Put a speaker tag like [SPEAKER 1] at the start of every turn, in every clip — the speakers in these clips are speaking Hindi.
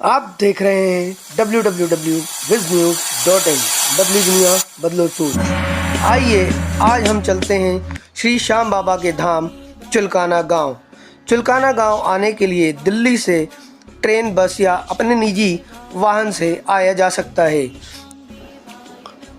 [SPEAKER 1] आप देख रहे हैं www.viznews.in बदली दुनिया बदलो सोच। आइए आज हम चलते हैं श्री श्याम बाबा के धाम चुलकाना गांव। चुलकाना गांव आने के लिए दिल्ली से ट्रेन, बस या अपने निजी वाहन से आया जा सकता है।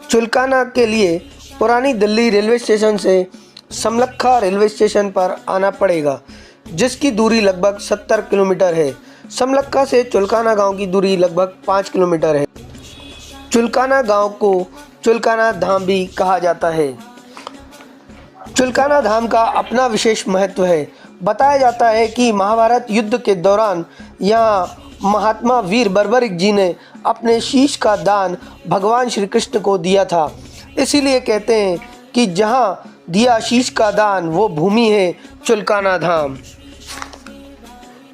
[SPEAKER 1] चुलकाना के लिए पुरानी दिल्ली रेलवे स्टेशन से समलखा रेलवे स्टेशन पर आना पड़ेगा, जिसकी दूरी लगभग 70 किलोमीटर है। समलखा से चुलकाना गांव की दूरी लगभग 5 किलोमीटर है। चुलकाना गांव को चुलकाना धाम भी कहा जाता है। चुलकाना धाम का अपना विशेष महत्व है। बताया जाता है कि महाभारत युद्ध के दौरान यहाँ महात्मा वीर बर्बरिक जी ने अपने शीश का दान भगवान श्री कृष्ण को दिया था। इसीलिए कहते हैं कि जहाँ दिया शीश का दान वो भूमि है चुलकाना धाम।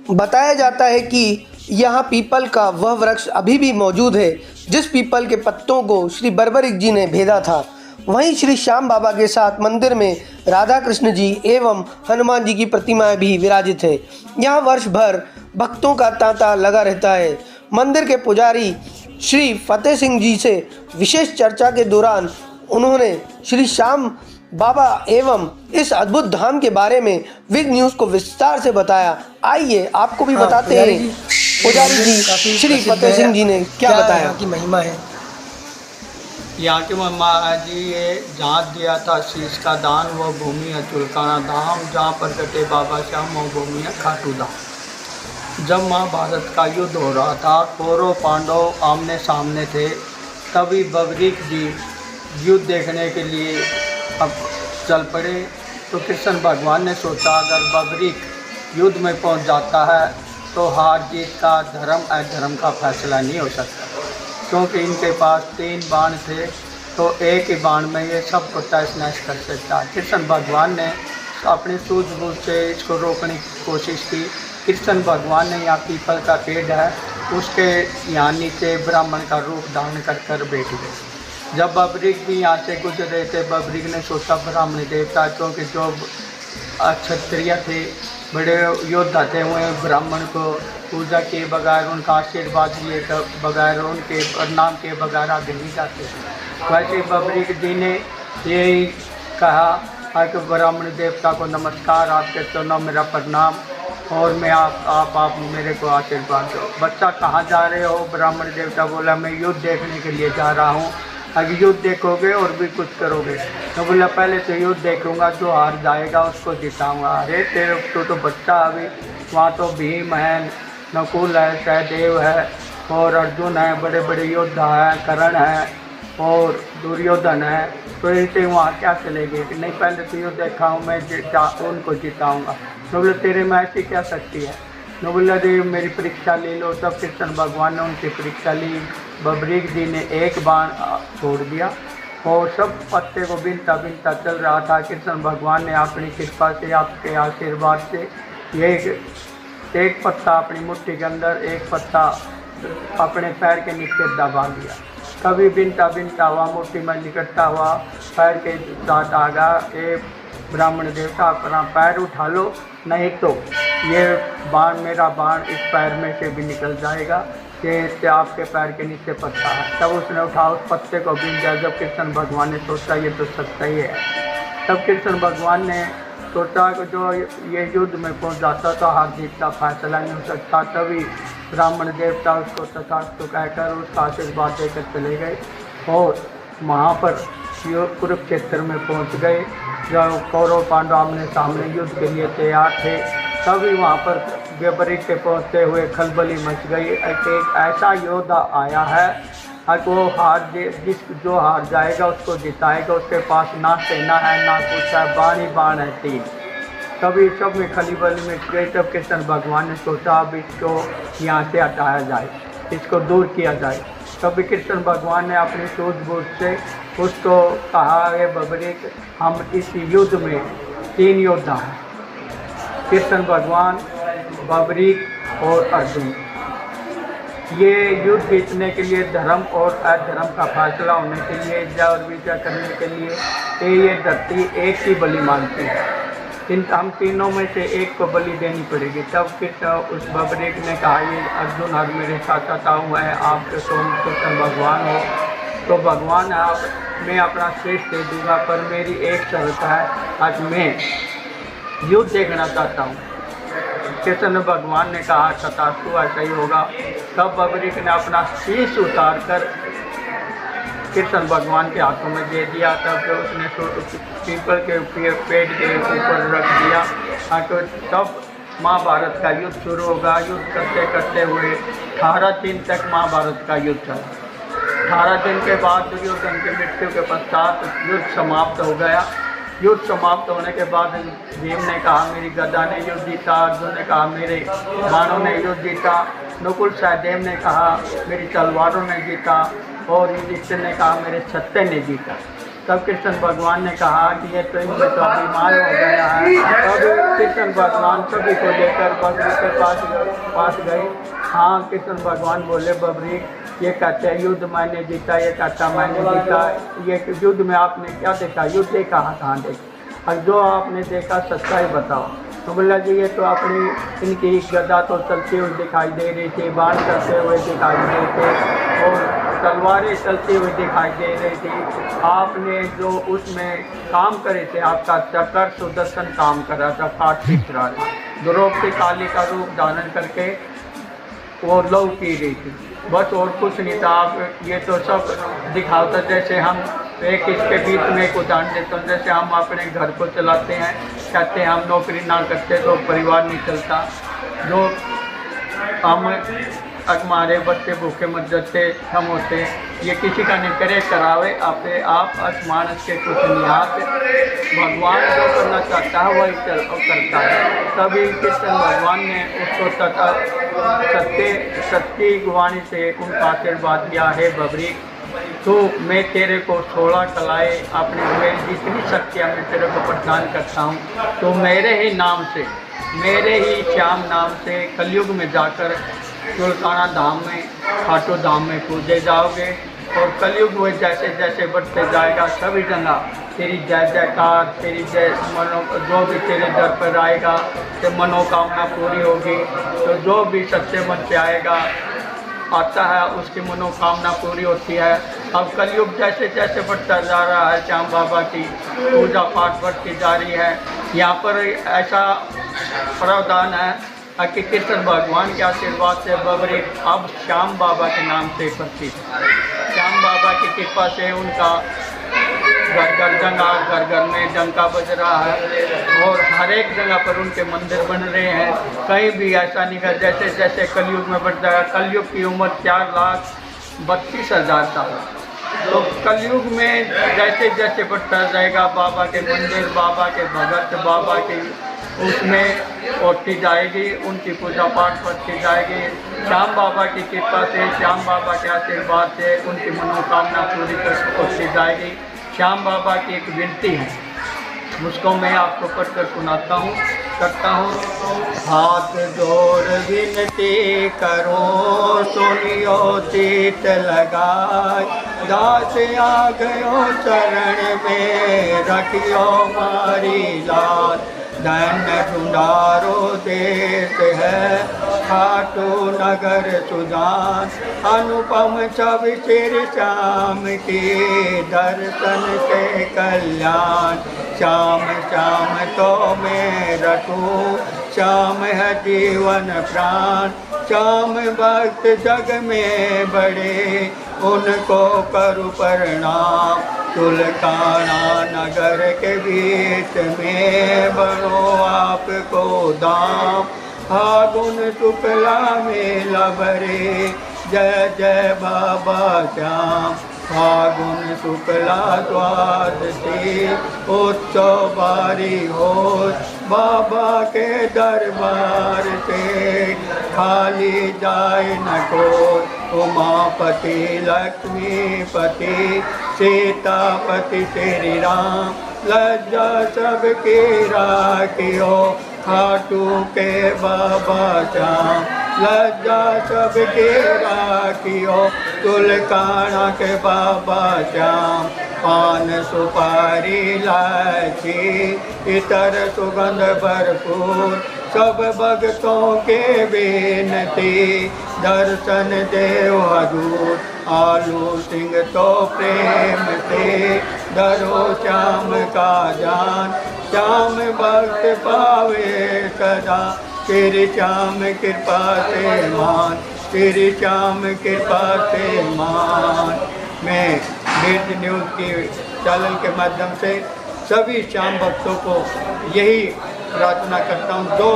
[SPEAKER 1] बताया जाता है कि यहाँ पीपल का वह वृक्ष अभी भी मौजूद है जिस पीपल के पत्तों को श्री बर्बरिक जी ने भेदा था। वहीं श्री श्याम बाबा के साथ मंदिर में राधा कृष्ण जी एवं हनुमान जी की प्रतिमाएं भी विराजित है। यहाँ वर्ष भर भक्तों का तांता लगा रहता है। मंदिर के पुजारी श्री फतेह सिंह जी से विशेष चर्चा के दौरान उन्होंने श्री श्याम बाबा एवं इस अद्भुत धाम के बारे में विग न्यूज़ को विस्तार से बताया। आइए आपको भी बताते हैं पुजारी जी श्री फतेह सिंह जी ने क्या बताया कि महिमा है।
[SPEAKER 2] यहाँ की महिमा जी, ये जहाँ दिया था शीश का दान वो भूमि है चुलकाना धाम, जहाँ पर कटे बाबा श्याम वो भूमि है खाटू धाम। जब महाभारत का युद्ध हो रहा था, कौरव पांडव आमने सामने थे, तभी बबरीक जी युद्ध देखने के लिए अब चल पड़े। तो कृष्ण भगवान ने सोचा अगर बबरीक युद्ध में पहुंच जाता है तो हार जीत का, धर्म अधर्म का फैसला नहीं हो सकता, क्योंकि इनके पास 3 बाण थे, तो एक ही बाण में ये सबको तहस नहस कर सकता। कृष्ण भगवान ने अपनी सूझबूझ से इसको रोकने की कोशिश की। कृष्ण भगवान ने यहाँ पीपल का पेड़ है, उसके यहाँ नीचे ब्राह्मण का रूप धारण कर बैठ गए। जब बबरीक भी यहाँ से गुजर रहे थे, बबरीक ने सोचा ब्राह्मण देवता, क्योंकि जो क्षत्रिय थे, बड़े योद्धा थे, वह ब्राह्मण को पूजा के बगैर, उनका आशीर्वाद लिए बगैर, उनके प्रणाम के बगैर आगे नहीं जाते थे। वैसे बबरीक जी ने यही कहा कि ब्राह्मण देवता को नमस्कार, आपके चरणों मेरा प्रणाम, और मैं आप मेरे को आशीर्वाद दो। बच्चा कहाँ जा रहे हो? ब्राह्मण देवता बोला मैं युद्ध देखने के लिए जा रहा हूँ। अगर युद्ध देखोगे और भी कुछ करोगे? तो बोला पहले तो युद्ध देखूंगा, जो हार जाएगा उसको जिताऊंगा। अरे तेरे तो बच्चा, अभी वहाँ तो भीम है, नकुल है, सहदेव है और अर्जुन है, बड़े बड़े योद्धा हैं, कर्ण है और दुर्योधन है, तो इसे वहाँ क्या चलेंगे? नहीं, पहले तो युद्ध देखा हूँ, मैं उनको जिताऊँगा। तो बोले तेरे में ऐसी क्या शक्ति है? तो बोला देव मेरी परीक्षा ले लो। तब कृष्ण भगवान ने उनकी परीक्षा ली। बबरीक जी ने एक बाण छोड़ दिया और सब पत्ते को बिनता बिनता चल रहा था। कृष्ण भगवान ने अपनी कृपा से, आपके आशीर्वाद से, ये एक पत्ता अपनी मुट्ठी के अंदर, एक पत्ता अपने पैर के नीचे दबा लिया। कभी बिनता बिनता हुआ मुट्ठी में निकटता हुआ पैर के साथ आ गया। एक ब्राह्मण देवता अपना पैर उठा लो, नहीं तो ये बाण, मेरा बाण इस पैर में से भी निकल जाएगा, ये आपके पैर के नीचे पत्ता है। तब उसने उठा उस पत्ते को बीन दिया। जब कृष्ण भगवान ने सोचा ये तो सत्य ही है, तब कृष्ण भगवान ने सोचा कि जो ये युद्ध में पहुंच जाता तो हार जीत का फैसला नहीं हो सकता। तभी ब्राह्मण देवता उसको तथास्तु कहकर उसका आशीर्वाद देकर चले गए और वहाँ पर कुरुक्षेत्र में पहुँच गए। जब कौरव पांडव आमने सामने युद्ध के लिए तैयार थे, तभी वहाँ पर बबरीक के पहुँचते हुए खलबली मच गई। एक ऐसा योद्धा आया है वो जो हार जाएगा उसको जिताएगा, उसके पास ना सेना है ना कुछ है, बाण ही बाण है 3। तभी सब में खलबली मच गई। तब कृष्ण भगवान ने सोचा अब इसको यहाँ से हटाया जाए, इसको दूर किया जाए। तभी कृष्ण भगवान ने अपनी सूझबूझ से उसको कहा है बबरीक, हम इस युद्ध में 3 योद्धा हैं, कृष्ण भगवान, बबरीक और अर्जुन। ये युद्ध जीतने के लिए, धर्म और अधर्म का फैसला होने के लिए, जय और विजय करने के लिए ये धरती एक ही बलि मांगती है। हम तीनों में से एक को बलि देनी पड़ेगी। तब कृष्ण उस बबरीक ने कहा, ये अर्जुन आज मेरे साथ आता हुआ है, आप तो सोम कृष्ण भगवान हो, तो भगवान आप मैं अपना शेष दे दूँगा, पर मेरी एक शर्त है, आज मैं युद्ध देखना चाहता हूँ। कृष्ण भगवान ने कहा, तथास्तु, ऐसा ही होगा। तब बबरीक ने अपना शीश उतार कर कृष्ण भगवान के हाथों में दे दिया। तब उसने पीपल के पेड़ के ऊपर रख दिया। तो तब महाभारत का युद्ध शुरू होगा। युद्ध करते करते हुए 18 दिन तक महाभारत का युद्ध चला। 18 दिन के बाद दुर्योधन की मृत्यु के पश्चात युद्ध समाप्त हो गया। युद्ध समाप्त होने के बाद भीम ने कहा, मेरी गदा ने युद्ध जीता। अर्जुन ने कहा, मेरे बाणों ने युद्ध जीता। नकुल सहदेव ने कहा, मेरी तलवारों ने जीता। और युधिष्ठिर ने कहा, मेरे छत्ते ने जीता। तब कृष्ण भगवान ने कहा कि ये तो इनमें तो अभिमान हो गया है। तब कृष्ण भगवान सभी को लेकर बबरीक के पास गए। हाँ, कृष्ण भगवान बोले, बबरीक, ये कहते हैं युद्ध मैंने जीता, ये कहता मैंने जीता। ये युद्ध में आपने क्या देखा? युद्ध देखा? कहाँ देखा? और जो आपने देखा सच्चाई बताओ। तो बोला जी, ये तो अपनी इनकी गदा तो चलती हुई दिखाई दे रही थी, बाण चलते हुए दिखाई दे थे और तलवारें चलती हुई दिखाई दे रही थी। आपने जो उसमें काम करे थे, आपका चक्र सुदर्शन काम कर रहा था, काट खींच रहा था। द्रौपदी काली का रूप धारण करके वो लव पी रही थी, बस और कुछ नहीं था। आप ये तो सब दिखावता, जैसे हम एक इसके बीच में एक उदाहरण देता हूँ। जैसे हम अपने घर को चलाते हैं, कहते हैं हम नौकरी ना करते तो परिवार नहीं चलता। जो हम हमारे बच्चे भूखे मर जाते, हम होते, ये किसी का नहीं करे करावे आपे आप आसमान के कुछ निहात। भगवान जो करना चाहता है वही करता है। तभी कृष्ण भगवान ने उसको सत्य वाणी से उनका आशीर्वाद दिया, है बबरीक, तो मैं तेरे को 16 कलाएँ अपनी मेरी जितनी शक्तियाँ मैं तेरे को प्रदान करता हूँ, तो मेरे ही नाम से, मेरे ही श्याम नाम से कलयुग में जाकर चुलकाना धाम में, खाटू धाम में पूजे जाओगे। और कलयुग में जैसे जैसे बढ़ते जाएगा, सभी जगह तेरी जय जयकार, तेरी जय जो भी तेरे दर पर आएगा तो मनोकामना पूरी होगी। तो जो भी सच्चे मन से आता है उसकी मनोकामना पूरी होती है। अब कलयुग जैसे जैसे बढ़ता जा रहा है, श्याम बाबा की पूजा पाठ बढ़ती जा रही है। यहाँ पर ऐसा प्रावधान है कि कृष्ण भगवान के आशीर्वाद से बबरीक अब श्याम बाबा के नाम से प्रसिद्ध है। श्याम बाबा की कृपा से उनका घर घर जगह, घर घर में डंका बज रहा है और हर एक जगह पर उनके मंदिर बन रहे हैं। कहीं भी ऐसा नहीं है, जैसे जैसे कलयुग में बढ़ता है। कलयुग की उम्र 4,32,000 साल। तो कलयुग में जैसे जैसे बढ़ता जाएगा, बाबा के मंदिर, बाबा के भगत, बाबा के उसमें होती जाएगी, उनकी पूजा पाठ बढ़ती जाएगी। श्याम बाबा की कृपा से, श्याम बाबा के आशीर्वाद से उनकी मनोकामना पूरी होती जाएगी। श्याम बाबा की एक विनती है, उसको मैं आपको पढ़कर सुनाता हूँ, करता हूँ। हाथ जोड़ विनती करो, सुनियो चित लगाए, दास आ गयो चरण में, रखियो मारी लाज। धन्य ढूंढारो देश है, खाटू नगर सुजान, अनुपम छवि श्री श्याम के, दर्शन से कल्याण। श्याम श्याम तो मैं रटूं, श्याम है जीवन प्राण। श्याम भक्त जग में बड़े, उनको करूँ प्रणाम। चुलकाना नगर के बीच में, बनो आपको धाम। फागुन शुक्ला मेला भरे, जय जय बाबा श्याम। फागुन शुक्ला द्वादशी, उत्सव बारी हो, बाबा के दरबार से खाली जाए न कोई। उमापति लक्ष्मीपति, सीतापति श्री राम, लज्जा सबकी राखियो, खाटू के बाबा श्याम लज्जा सबके राखियो तुलकाना के बाबा श्याम पान सुपारी इलायची इतर सुगंध भरपूर सब भक्तों के बेनती दर्शन देव हजूर आलू सिंह तो प्रेम से धरो श्याम का जान श्याम भक्त पावे सदा तेरी श्याम कृपा से मान तेरी श्याम कृपा से मान। मैं बीट न्यूज़ की चैनल के माध्यम से सभी श्याम भक्तों को यही प्रार्थना करता हूँ जो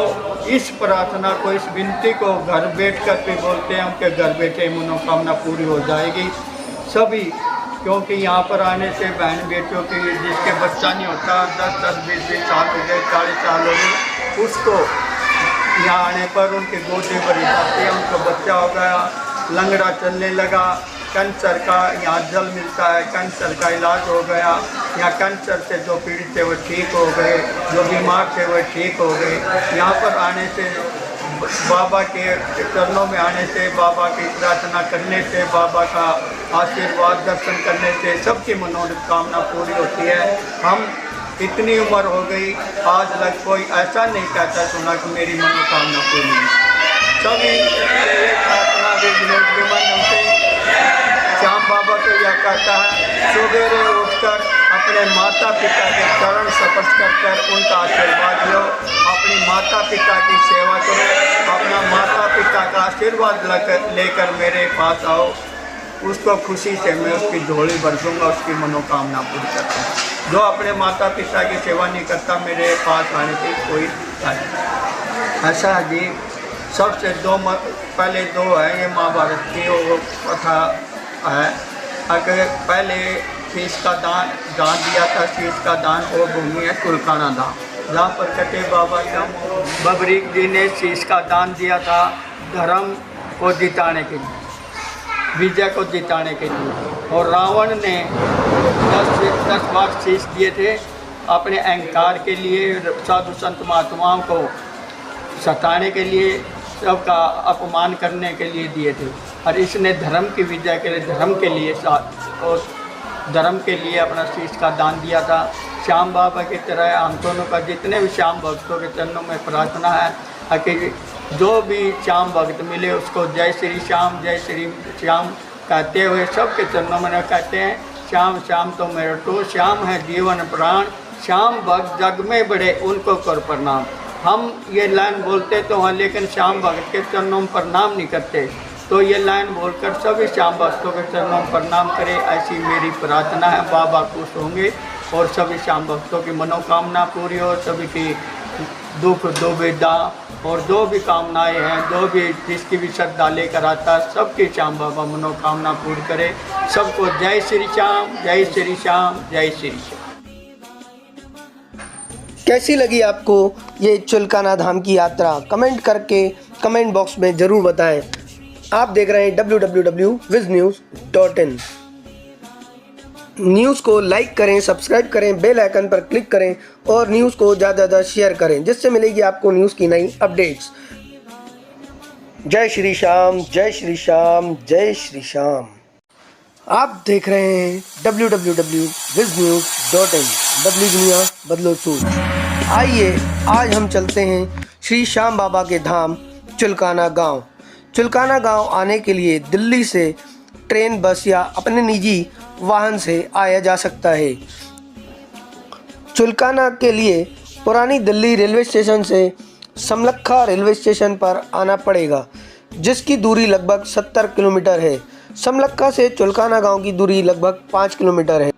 [SPEAKER 2] इस प्रार्थना को इस विनती को घर बैठ कर के बोलते हैं उनके घर बैठे मनोकामना पूरी हो जाएगी सभी। क्योंकि यहाँ पर आने से बहन बेटियों की जिसके बच्चा नहीं होता 10-10, 20-20 साल हो गए 40 साल हो गए उसको यहाँ आने पर उनकी गोदी भरी जाती है उनका बच्चा हो गया लंगड़ा चलने लगा कैंसर का यहाँ जल मिलता है कैंसर का इलाज हो गया यहाँ कैंसर से जो पीड़ित थे वो ठीक हो गए जो बीमार थे वो ठीक हो गए। यहाँ पर आने से बाबा के चरणों में आने से बाबा की प्रार्थना करने से बाबा का आशीर्वाद दर्शन करने से सबकी मनोकामना पूरी होती है। हम इतनी उम्र हो गई आज तक कोई ऐसा नहीं कहता सुना कि मेरी मनोकामना पूरी नहीं। सभी प्रार्थना के माध्यम से श्याम बाबा को यह कहता है सवेरे उठकर अपने माता पिता के चरण स्पर्श कर उनका आशीर्वाद लो अपनी माता पिता की सेवा करो अपना माता पिता का आशीर्वाद लेकर मेरे पास आओ उसको खुशी से मैं उसकी झोली भर दूँगा उसकी मनोकामना पूरी करता हूँ। जो अपने माता पिता की सेवा नहीं करता मेरे पास आने की कोई ऐसा जी सबसे पहले दो है ये महाभारत की वो कथा है। अगर पहले शीश का दान दिया था शीश का दान वो भूमि है तुलकाना धाम जहाँ पर कटे बाबा श्याम बबरीक जी ने शीश का दान दिया था धर्म को जिताने के लिए विजय को जिताने के लिए और रावण ने 10 बार शीश दिए थे अपने अहंकार के लिए साधु संत महात्माओं को सताने के लिए सबका अपमान करने के लिए दिए थे और इसने धर्म की विजय के लिए धर्म के लिए और धर्म के लिए अपना शीश का दान दिया था। श्याम बाबा की तरह हम दोनों का जितने भी श्याम भक्तों के चरणों में प्रार्थना है कि जो भी श्याम भक्त मिले उसको जय श्री श्याम कहते हुए सबके चरणों में कहते हैं श्याम श्याम तो मेरा तो श्याम है जीवन प्राण श्याम भक्त जग में बड़े उनको कर प्रणाम। हम ये लाइन बोलते तो हैं लेकिन श्याम भक्त के चरणों में प्रणाम नहीं करते तो ये लाइन बोलकर सभी श्याम भक्तों के चरणों में प्रणाम करें ऐसी मेरी प्रार्थना है। बाबा खुश होंगे और सभी श्याम भक्तों की मनोकामना पूरी हो सभी की दुख दुविधा और जो भी कामनाएं हैं जो भी जिसकी भी श्रद्धा लेकर आता है सबकी श्याम बाबा मनोकामना पूरी करे। सबको जय श्री श्याम जय श्री श्याम जय श्री श्याम।
[SPEAKER 1] कैसी लगी आपको ये चुलकाना धाम की यात्रा कमेंट करके कमेंट बॉक्स में ज़रूर बताएं। आप देख रहे हैं www.viznews.in। न्यूज़ को लाइक करें सब्सक्राइब करें बेल आइकन पर क्लिक करें और न्यूज़ को ज़्यादा ज़्यादा शेयर करें जिससे मिलेगी आपको न्यूज़ की नई अपडेट्स। जय श्री श्याम जय श्री श्याम जय श्री श्याम। आप देख रहे हैं www.viznews.in। बदली दुनिया बदलो सोच। आइए आज हम चलते हैं श्री श्याम बाबा के धाम चुलकाना गांव। चुलकाना गांव आने के लिए दिल्ली से ट्रेन बस या अपने निजी वाहन से आया जा सकता है। चुलकाना के लिए पुरानी दिल्ली रेलवे स्टेशन से समलखा रेलवे स्टेशन पर आना पड़ेगा जिसकी दूरी लगभग 70 किलोमीटर है। समलखा से चुलकाना गांव की दूरी लगभग 5 किलोमीटर है।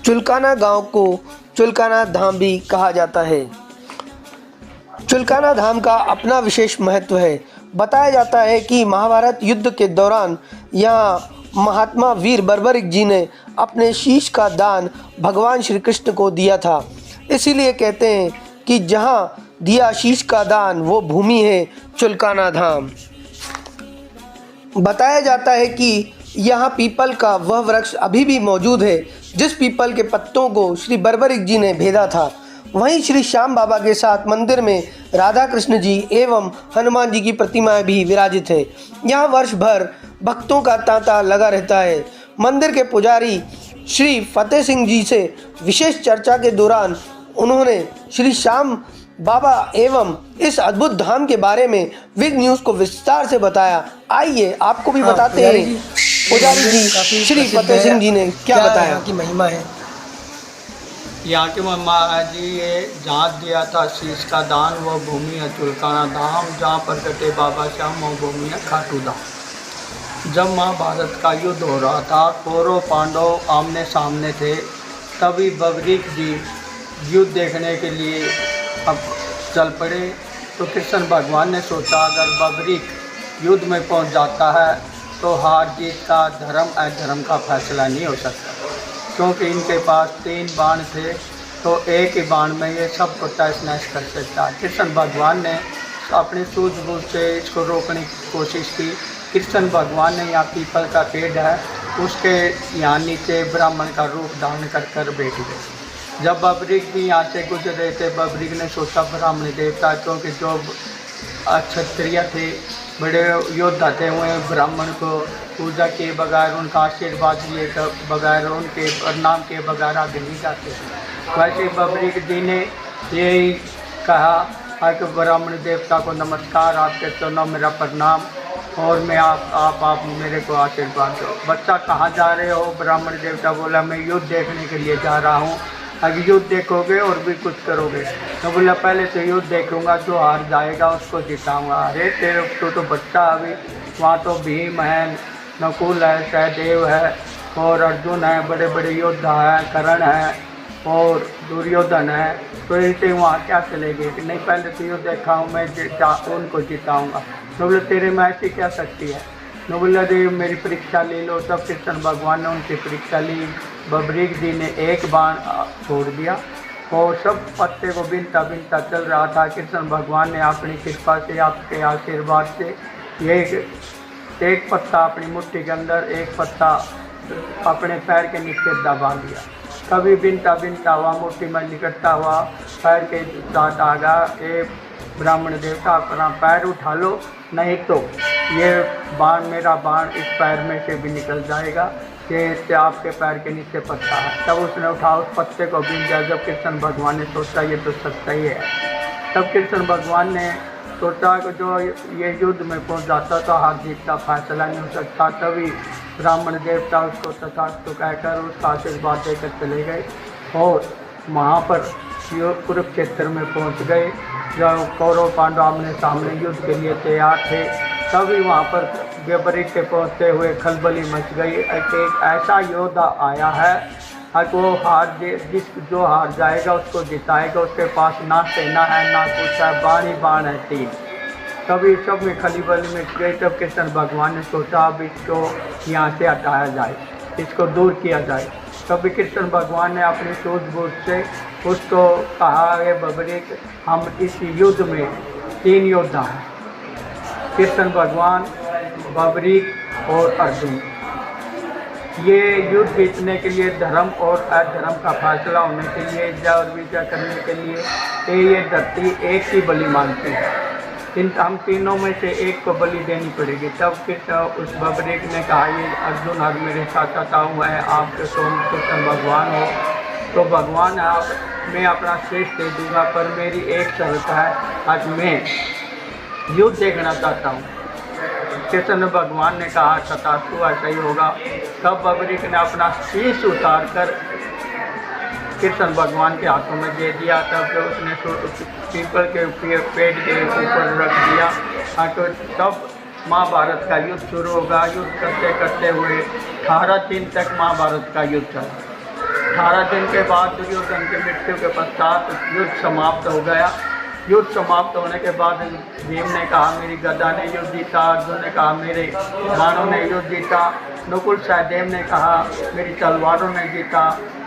[SPEAKER 1] चुलकाना गांव को चुलकाना धाम भी कहा जाता है। चुलकाना धाम का अपना विशेष महत्व है। बताया जाता है कि महाभारत युद्ध के दौरान यहाँ महात्मा वीर बर्बरिक जी ने अपने शीश का दान भगवान श्री कृष्ण को दिया था। इसीलिए कहते हैं कि जहाँ दिया शीश का दान वो भूमि है चुलकाना धाम। बताया जाता है कि यहाँ पीपल का वह वृक्ष अभी भी मौजूद है जिस पीपल के पत्तों को श्री बर्बरिक जी ने भेदा था। वहीं श्री श्याम बाबा के साथ मंदिर में राधा कृष्ण जी एवं हनुमान जी की प्रतिमाएं भी विराजित है। यहाँ वर्ष भर भक्तों का तांता लगा रहता है। मंदिर के पुजारी श्री फतेह सिंह जी से विशेष चर्चा के दौरान उन्होंने श्री श्याम बाबा एवं इस अद्भुत धाम के बारे में विग न्यूज़ को विस्तार से बताया। आइए आपको भी बताते हैं पुजारी जी श्री फतेह सिंह जी ने क्या बताया
[SPEAKER 3] की महिमा है।
[SPEAKER 2] यहाँ की महिमा जी ये जहाँ दिया था शीश का दान वो भूमि है चुलकाना धाम, जहाँ पर कटे बाबा श्याम वो भूमि है खाटू धाम। जब महाभारत का युद्ध हो रहा था, कौरव पांडव आमने सामने थे, तभी बबरीक जी युद्ध देखने के लिए अब चल पड़े। तो कृष्ण भगवान ने सोचा अगर बबरीक युद्ध में पहुंच जाता है तो हार जीत का, धर्म अधर्म का फैसला नहीं हो सकता, क्योंकि इनके पास 3 बाण थे, तो एक ही बाण में ये सबको तहस नहस कर सकता है। कृष्ण भगवान ने अपनी सूझबूझ से इसको रोकने की कोशिश की। कृष्ण भगवान ने यहाँ पीपल का पेड़ है, उसके यहाँ नीचे ब्राह्मण का रूप धारण कर बैठ गए। जब बबरीक भी यहाँ से गुजर रहे थे, बबरीक ने सोचा ब्राह्मण देवता, क्योंकि जो क्षत्रिय थे, बड़े योद्धा थे, हुए ब्राह्मण को पूजा के बगैर, उनका आशीर्वाद लिए बगैर, उनके प्रणाम के बगैर आगे नहीं जाते। वैसे बबरीक जी ने यही कहा कि ब्राह्मण देवता को नमस्कार, आपके चरणों मेरा प्रणाम, और मैं आप मेरे को आशीर्वाद दो। बच्चा कहाँ जा रहे हो? ब्राह्मण देवता बोला मैं युद्ध देखने के लिए जा रहा हूँ। अगर युद्ध देखोगे और भी कुछ करोगे? तो बोला पहले तो युद्ध देखूंगा, जो हार जाएगा उसको जिताऊंगा। अरे तेरे तो बच्चा, अभी वहाँ तो भीम है, नकुल है, सहदेव है और अर्जुन है, बड़े बड़े योद्धा हैं, कर्ण है और दुर्योधन है, तो इसे वहाँ क्या चलेगी कि नहीं पहले तो युद्ध देखा हूँ, मैं उनको जिताऊँगा। तो बोले तेरे में ऐसी क्या शक्ति है? तो बोला देव मेरी परीक्षा ले लो। तब कृष्ण भगवान ने उनकी परीक्षा ली। बबरीक जी ने एक बाण छोड़ दिया और सब पत्ते को बिनता बिनता चल रहा था। कृष्ण भगवान ने अपनी कृपा से, आपके आशीर्वाद से, ये एक पत्ता अपनी मुट्ठी के अंदर, एक पत्ता अपने पैर के नीचे दबा लिया। कभी बिनता बिनता हुआ मुट्ठी में निकटता हुआ पैर के साथ आ गया। एक ब्राह्मण देवता अपना पैर उठा लो, नहीं तो ये बाण, मेरा बाण इस पैर में से भी निकल जाएगा, कि आपके पैर के नीचे पत्ता है। तब उसने उठा उस पत्ते को बीन दिया। जब कृष्ण भगवान ने सोचा ये तो सच्चा ही है, तब कृष्ण भगवान ने सोचा कि जो ये युद्ध में पहुंच जाता तो हार जीत का फैसला नहीं हो सकता। तभी ब्राह्मण देवता उसको तथास्तु कहकर उसका आशीर्वाद देकर चले गए और वहाँ पर कुरुक्षेत्र में पहुँच गए। जब कौरव पांडव आमने सामने युद्ध के लिए तैयार थे, तभी वहाँ पर बबरीक के पहुँचते हुए खलबली मच गई। एक ऐसा योद्धा आया है वो जो हार जाएगा उसको जिताएगा, उसके पास ना सेना है ना कुछ है, बाण ही बाण है 3। तभी सब में खलबली मच गई। तब कृष्ण भगवान ने सोचा अब इसको यहाँ से हटाया जाए, इसको दूर किया जाए। तभी कृष्ण भगवान ने अपनी सूझबूझ से उसको कहा है बबरीक, हम इस युद्ध में 3 योद्धा हैं, कृष्ण भगवान, बबरीक और अर्जुन। ये युद्ध जीतने के लिए, धर्म और अधर्म का फैसला होने के लिए, जय और विजय करने के लिए ये धरती एक ही बलि मांगती है। हम तीनों में से एक को बलि देनी पड़ेगी। तब फिर उस बबरीक ने कहा ये अर्जुन आज मेरे साथ आता हुआ है, आपके स्वयं कृष्ण भगवान हो, तो भगवान आप, मैं अपना श्रेष्ठ दे दूँगा, पर मेरी एक शर्त है, आज मैं युद्ध देखना चाहता हूँ। कृष्ण भगवान ने कहा तथास्तु ऐसा ही होगा। तब बबरीक ने अपना शीश उतार कर कृष्ण भगवान के हाथों में दे दिया। तब जब उसने पीपल के पेड़ के ऊपर रख दिया, तो तब महाभारत का युद्ध शुरू होगा। युद्ध करते करते हुए 18 दिन तक महाभारत का युद्ध चला। 18 दिन के बाद दुर्योधन की मृत्यु के पश्चात युद्ध समाप्त हो गया। युद्ध समाप्त होने के बाद भीम ने कहा मेरी गदा ने युद्ध जीता, अर्जुन ने कहा मेरे बाणों ने युद्ध जीता, नकुल सहदेव ने कहा मेरी तलवारों ने जीता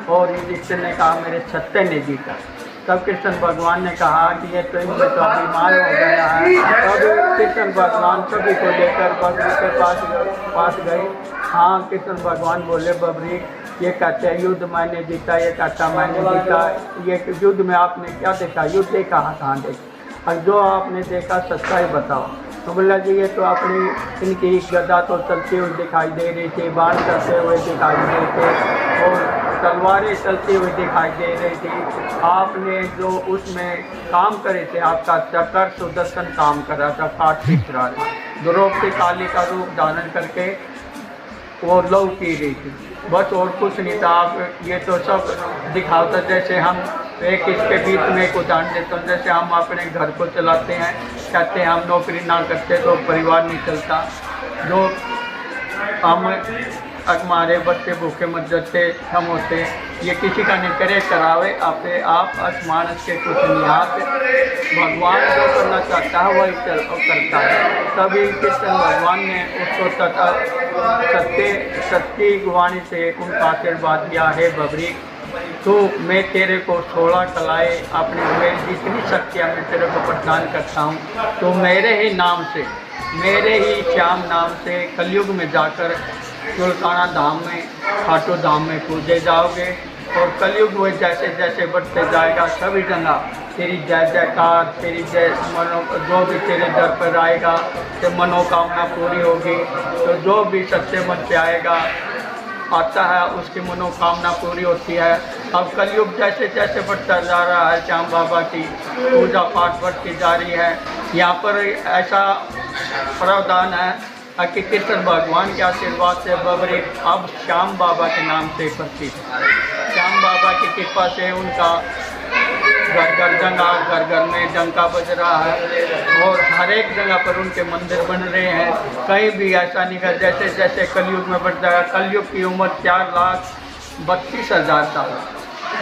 [SPEAKER 2] और युधिष्ठिर ने कहा मेरे छत्ते ने जीता। तब कृष्ण भगवान ने कहा कि ये तो इनमें तो अभिमान हो गया है। तब कृष्ण भगवान सभी को लेकर बबरीक के पास गए। हाँ, कृष्ण भगवान बोले बबरीक ये कहते हैं युद्ध मैंने जीता, ये कहता मैंने जीता। ये युद्ध में आपने क्या देखा? युद्ध देखा, कहाँ देखा? और जो आपने देखा सच्चाई बताओ। तो बोला जी ये तो अपनी इनकी गदा तो चलती हुई दिखाई दे रही थी, बाण चलते हुए दिखाई दे रहे थे और तलवारें चलती हुई दिखाई दे रही थी। आपने जो उसमें काम करे थे, आपका चक्कर सुदर्शन काम कर रहा था, काट पीट रहा था। द्रौपदी काली का रूप धारण करके वो लव पी रही थी, बस और कुछ नहीं था। आप ये तो सब दिखाता। जैसे हम एक इसके बीच में एक उदाहरण देता हूँ, जैसे हम अपने घर को चलाते हैं, कहते हैं हम नौकरी ना करते तो परिवार नहीं चलता। जो हम हमारे बच्चे भूखे मर जाते, हम होते, ये किसी का नहीं करे करावे आपे आप आसमान के कुछ नहीं आते। भगवान जो करना चाहता है वही करता है। तभी कृष्ण भगवान ने उसको सत्य वाणी से उनका आशीर्वाद दिया है, बबरी तो मैं तेरे को 16 कलाएँ अपने में जितनी शक्तियाँ मैं तेरे को प्रदान करता हूँ, तो मेरे ही नाम से, मेरे ही श्याम नाम से कलयुग में जाकर तुलकाना धाम में, खाटू धाम में पूजे जाओगे। और कलयुग में जैसे जैसे बढ़ते जाएगा सभी जगह तेरी जय जयकार, तेरी जय जो भी तेरे दर पर आएगा तो मनोकामना पूरी होगी। तो जो भी सच्चे मन से आएगा आता है उसकी मनोकामना पूरी होती है। अब कलयुग जैसे जैसे बढ़ता जा रहा है, श्याम बाबा की पूजा पाठ बढ़ती जा रही है। यहाँ पर ऐसा प्रावधान है कि कृष्ण भगवान के आशीर्वाद से बबरी अब श्याम बाबा के नाम से प्रसिद्ध है। श्याम बाबा की कृपा से उनका घर घर में डंका बज रहा है और हर एक जगह पर उनके मंदिर बन रहे हैं। कहीं भी ऐसा नहीं है। जैसे जैसे कलयुग में बढ़ जाएगा, कलयुग की उम्र 4,32,000 साल।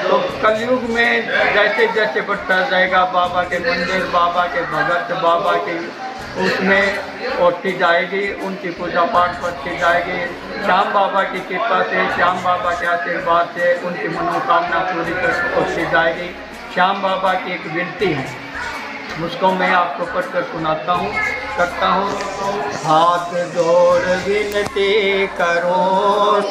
[SPEAKER 2] तो कलयुग में जैसे जैसे बढ़ता जाएगा बाबा के मंदिर, बाबा के भगत, बाबा की उसमें होती जाएगी, उनकी पूजा पाठ बढ़ती जाएगी। श्याम बाबा की कृपा से, श्याम बाबा के आशीर्वाद से उनकी मनोकामना पूरी होती जाएगी। श्याम बाबा की एक विनती है, उसको मैं आपको पढ़कर सुनाता हूँ, करता हूँ। हाथ जोड़ विनती करो,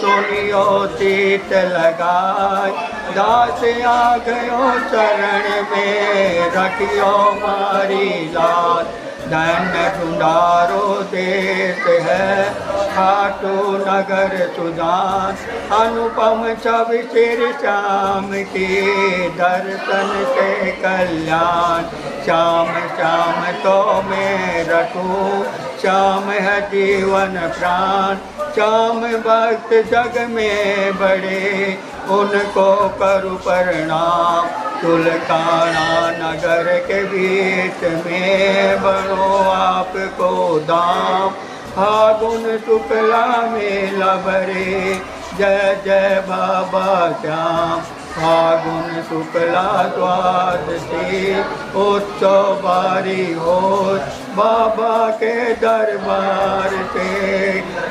[SPEAKER 2] सुनियो चित लगाए, दास आ गयो चरण में, रखियो मारी लाज। धन ढूंढारो देश है, खाटू नगर सुजान, अनुपम छवि श्री श्याम की, दर्शन से कल्याण। श्याम श्याम तो मैं रखूं, श्याम है जीवन प्राण। श्याम भक्त जग में बड़े, उनको करूँ प्रणाम। तुलकाना नगर के बीच में बनो आपको दाम। फागुन शुक्ला मेला भरे, जय जय बाबा श्याम। फागुन शुक्ला द्वादशी, उत्सव बारी हो, बाबा के दरबार से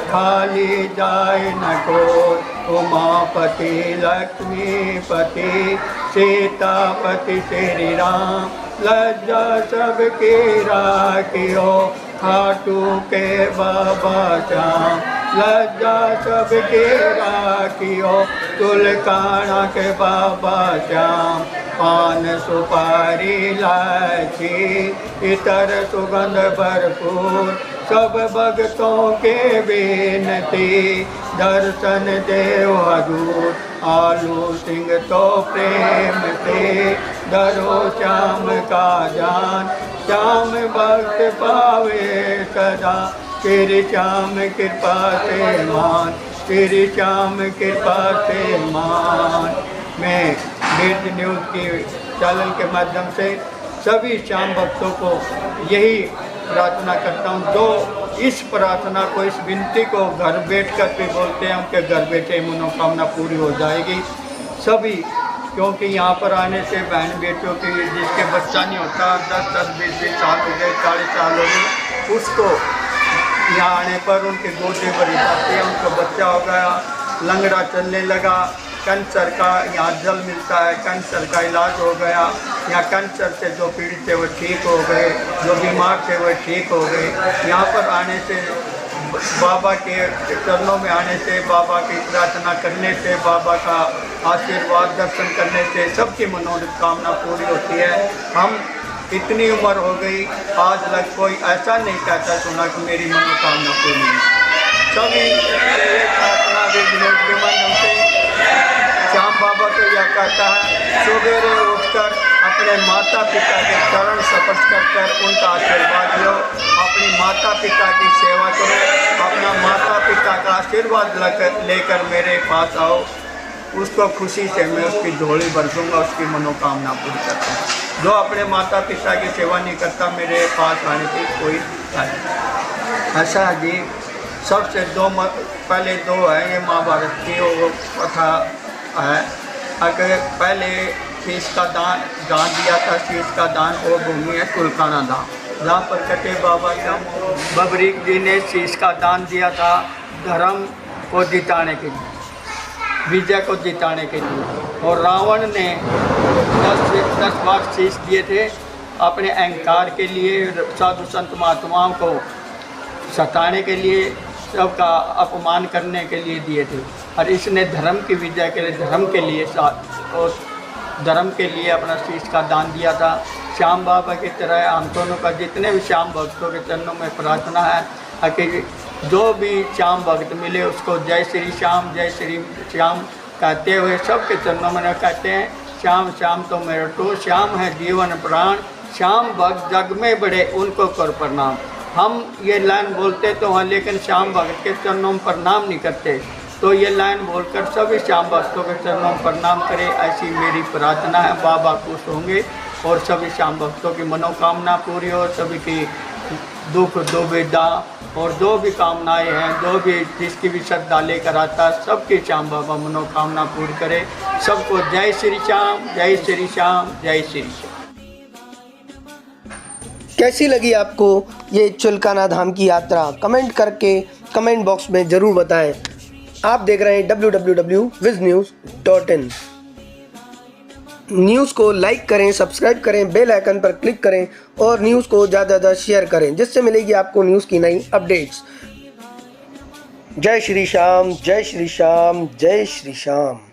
[SPEAKER 2] खाली जाए न कोई। उमापति लक्ष्मीपति, सीतापति श्री राम, लज्जा सबकी राखियो, खाटू के बाबा श्याम। लज्जा सबकी राखियो, तुलकाना के बाबा श्याम। पान सुपारी इलायची, इतर सुगंध भरपूर, सब भक्तों के विनती, दर्शन देव हजूर। आलू सिंह तो प्रेम से, धरो श्याम का जान। श्याम भक्त पावे सदा, तेरे श्याम कृपा से मान, तेरे श्याम कृपा से मान। मैं वीर न्यूज़ की चैनल के माध्यम से सभी श्याम भक्तों को यही प्रार्थना करता हूँ, जो इस प्रार्थना को, इस विनती को घर बैठ कर भी बोलते हैं, उनके घर बैठे मनोकामना पूरी हो जाएगी सभी। क्योंकि यहाँ पर आने से बहन बेटियों की, जिसके बच्चा नहीं होता, 10-10, 20-20 साल हो गए, 40 साल हो गए, उसको यहाँ आने पर उनके गोदे भरी जाती है, उनका बच्चा हो गया, लंगड़ा चलने लगा, कैंसर का यहाँ जल मिलता है, कैंसर का इलाज हो गया। यहाँ कैंसर से जो पीड़ित थे वो ठीक हो गए, जो बीमार थे वो ठीक हो गए। यहाँ पर आने से बाबा के चरणों में आने से, बाबा की प्रार्थना करने से, बाबा का आशीर्वाद दर्शन करने से सबकी मनोकामना पूरी होती है। हम इतनी उम्र हो गई, आज तक कोई ऐसा नहीं कहता सुना कि मेरी मनोकामना पूरी नहीं। सभी प्रार्थना श्याम बाबा तो यह कहता है, सवेरे उठकर अपने माता पिता के चरण स्पर्श कर उनका आशीर्वाद लो, अपनी माता पिता की सेवा करो, अपना माता पिता का आशीर्वाद लेकर मेरे पास आओ, उसको खुशी से मैं उसकी झोली भर दूँगा, उसकी मनोकामना पूरी करता हूँ। जो अपने माता पिता की सेवा नहीं करता, मेरे पास आने की कोई ऐसा है जी। सबसे पहले दो है, ये महाभारत की वो कथा है। अगर पहले शीश का दान दिया था, शीश का दान वो भूमि है तुलकाना धाम, जहाँ पर कटे बाबा श्याम बबरीक जी ने शीश का दान दिया था धर्म को जिताने के लिए, विजय को जिताने के लिए। और रावण ने 10 बार शीश दिए थे अपने अहंकार के लिए, साधु संत महात्माओं को सताने के लिए, सबका अपमान करने के लिए दिए थे। और इसने धर्म की विजय के लिए, धर्म के लिए और धर्म के लिए अपना शीश का दान दिया था। श्याम बाबा की तरह हम दोनों का, जितने भी श्याम भक्तों के चरणों में प्रार्थना है कि जो भी श्याम भक्त मिले उसको जय श्री श्याम कहते हुए सबके चरणों में कहते हैं, श्याम श्याम तो मेरा तो श्याम है जीवन प्राण, श्याम भक्त जग में बड़े उनको कर प्रणाम। हम ये लाइन बोलते तो हैं, लेकिन श्याम भक्त के चरणों में प्रणाम नहीं करते। तो ये लाइन बोलकर सभी श्याम भक्तों के चरणों में प्रणाम करें, ऐसी मेरी प्रार्थना है। बाबा खुश होंगे और सभी श्याम भक्तों की मनोकामना पूरी हो, सभी की दुख दुविधा और जो भी कामनाएं हैं, जो भी जिसकी भी श्रद्धा लेकर आता है, सबकी श्याम बाबा मनोकामना पूरी करे। सबको जय श्री श्याम, जय श्री श्याम, जय श्री श्याम।
[SPEAKER 1] कैसी लगी आपको ये चुलकाना धाम की यात्रा? कमेंट करके कमेंट बॉक्स में ज़रूर बताएं। आप देख रहे हैं www.viznews.in। न्यूज़ को लाइक करें, सब्सक्राइब करें, बेल आइकन पर क्लिक करें और न्यूज़ को ज़्यादा से ज़्यादा शेयर करें, जिससे मिलेगी आपको न्यूज़ की नई अपडेट्स। जय श्री श्याम, जय श्री श्याम, जय श्री श्याम।